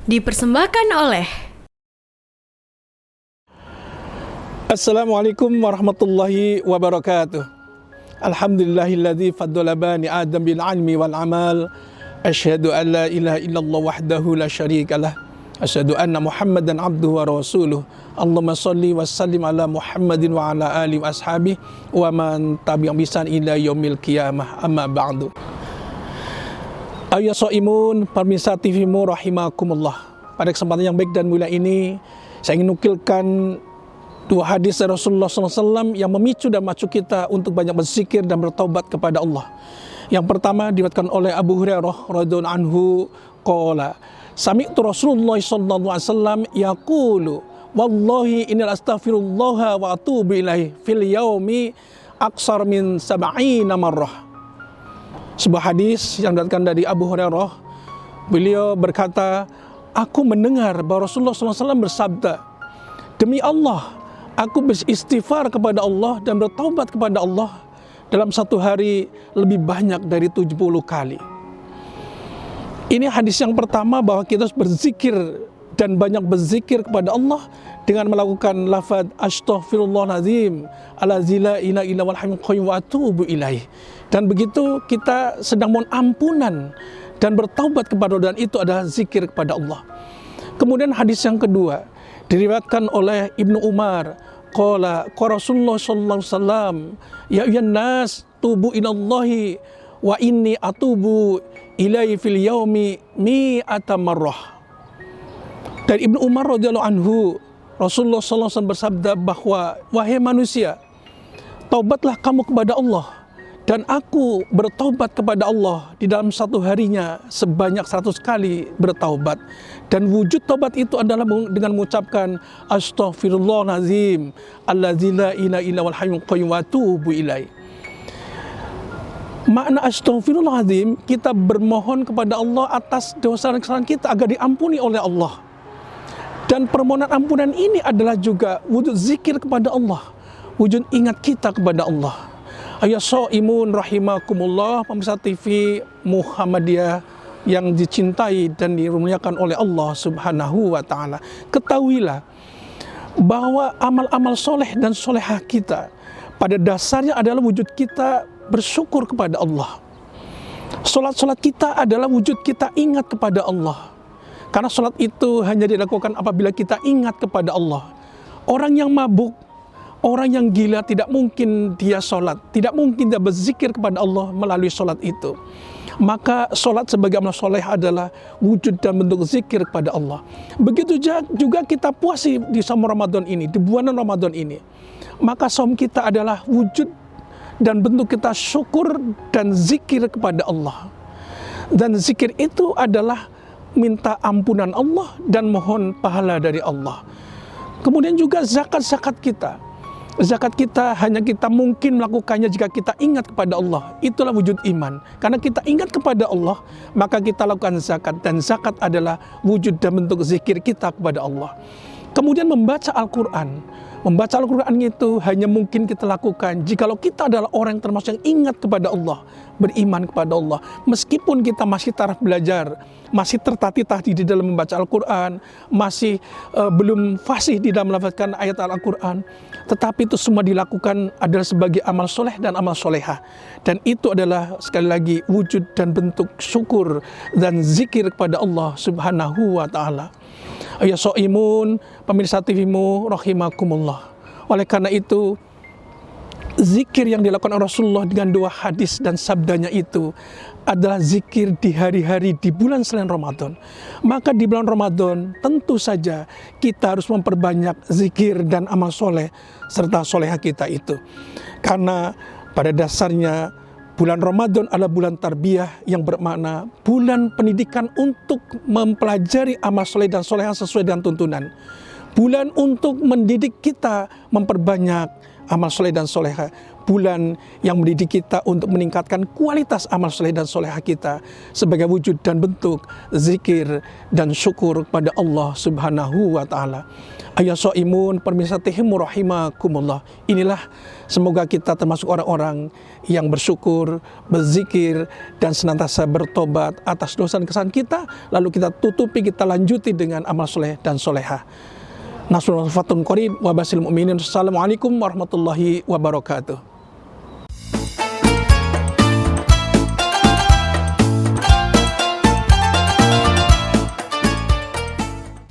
Dipersembahkan oleh Assalamualaikum warahmatullahi wabarakatuh. Alhamdulillahilladzi faddala bani Adam bil ilmi wal amal. Asyhadu an la ilaha illallah wahdahu la syarikalah. Asyhadu anna Muhammadan abduhu wa rasuluh. Allahumma shalli wa sallim ala Muhammadin wa ala alihi wa ashabihi wa man tabi'ahum bi ihsan ila yaumil qiyamah. Amma ba'du. Ayo soimun, pemirsa TVmu rahimakumullah. Pada kesempatan yang baik dan mulia ini, saya ingin nukilkan dua hadis dari Rasulullah SAW yang memicu dan memacu kita untuk banyak berzikir dan bertaubat kepada Allah. Yang pertama diriwayatkan oleh Abu Hurairah radhiyallahu anhu qala sami'tu Rasulullah sallallahu alaihi wasallam yaqulu wallahi innal astaghfirullah wa atubu ilaihi fil yaumi aksar min 70 marrah. Sebuah hadis yang diriwayatkan dari Abu Hurairah, beliau berkata, aku mendengar bahwa Rasulullah SAW bersabda, demi Allah, aku beristighfar kepada Allah dan bertaubat kepada Allah dalam satu hari lebih banyak dari 70 kali. Ini hadis yang pertama bahwa kita harus berzikir dan banyak berzikir kepada Allah dengan melakukan lafaz astaghfirullahaladzim alazila ila ila wal hayyul qayyum wa atubu ilaih. Dan begitu kita sedang mohon ampunan dan bertaubat kepada Allah, dan itu adalah zikir kepada Allah. Kemudian hadis yang kedua diriwayatkan oleh Ibnu Umar qala Rasulullah sallallahu alaihi wasallam ya ayyuhan nas tubu ilallahi wa inni atubu ilaihi fil yaumi mi'ata marrah. Dari Ibnu Umar radhiyallahu anhu, Rasulullah sallallahu alaihi wasallam bersabda bahwa wahai manusia, taubatlah kamu kepada Allah, dan aku bertaubat kepada Allah di dalam satu harinya sebanyak 100 kali bertaubat. Dan wujud taubat itu adalah dengan mengucapkan astaghfirullahalazim allazi la ilaha illa wal hayyul qayyum wa atubu ilaih. Makna astaghfirullahalazim, kita bermohon kepada Allah atas dosa dan kesalahan kita agar diampuni oleh Allah. Dan permohonan ampunan ini adalah juga wujud zikir kepada Allah, wujud ingat kita kepada Allah. Ayah so'imun rahimakumullah, pemirsa TV Muhammadiyah yang dicintai dan dimuliakan oleh Allah Subhanahu wa ta'ala. Ketahuilah bahwa amal-amal soleh dan solehah kita pada dasarnya adalah wujud kita bersyukur kepada Allah. Salat-salat kita adalah wujud kita ingat kepada Allah. Karena salat itu hanya dilakukan apabila kita ingat kepada Allah. Orang yang mabuk, orang yang gila tidak mungkin dia salat, tidak mungkin dia berzikir kepada Allah melalui salat itu. Maka salat sebagai amal soleh adalah wujud dan bentuk zikir kepada Allah. Begitu juga kita puasi di saum Ramadan ini, di bulan Ramadan ini. Maka saum kita adalah wujud dan bentuk kita syukur dan zikir kepada Allah. Dan zikir itu adalah minta ampunan Allah dan mohon pahala dari Allah. Kemudian juga zakat-zakat kita. Zakat kita hanya kita mungkin melakukannya jika kita ingat kepada Allah. Itulah wujud iman. Karena kita ingat kepada Allah, maka kita lakukan zakat. Dan zakat adalah wujud dan bentuk zikir kita kepada Allah. Kemudian membaca Al-Quran. Membaca Al-Quran itu hanya mungkin kita lakukan jikalau kita adalah orang yang termasuk yang ingat kepada Allah, beriman kepada Allah. Meskipun kita masih taraf belajar, masih tertatih-tatih di dalam membaca Al-Quran, masih belum fasih di dalam melafazkan ayat Al-Quran, tetapi itu semua dilakukan adalah sebagai amal soleh dan amal solehah. Dan itu adalah sekali lagi wujud dan bentuk syukur dan zikir kepada Allah Subhanahu wa ta'ala. Ya so'imun, pemirsa TVmu rahimakumullah. Oleh karena itu, zikir yang dilakukan Rasulullah dengan dua hadis dan sabdanya itu adalah zikir di hari-hari di bulan selain Ramadan. Maka di bulan Ramadan tentu saja kita harus memperbanyak zikir dan amal soleh serta solehah kita itu. Karena pada dasarnya bulan Ramadan adalah bulan tarbiyah yang bermakna bulan pendidikan untuk mempelajari amal soleh dan solehah sesuai dengan tuntunan. bulan untuk mendidik kita memperbanyak amal soleh dan soleha, bulan yang mendidik kita untuk meningkatkan kualitas amal soleh dan soleha kita sebagai wujud dan bentuk zikir dan syukur kepada Allah Subhanahu wa Ta'ala. Ayah so'imun, permirsa tihimu rahimakumullah. Inilah semoga kita termasuk orang-orang yang bersyukur, berzikir, dan senantiasa bertobat atas dosa dan kesalahan kita. Lalu kita tutupi, kita lanjuti dengan amal soleh dan soleha. Nasrul fatun qarib wa basil mu'minin. Assalamualaikum warahmatullahi wabarakatuh.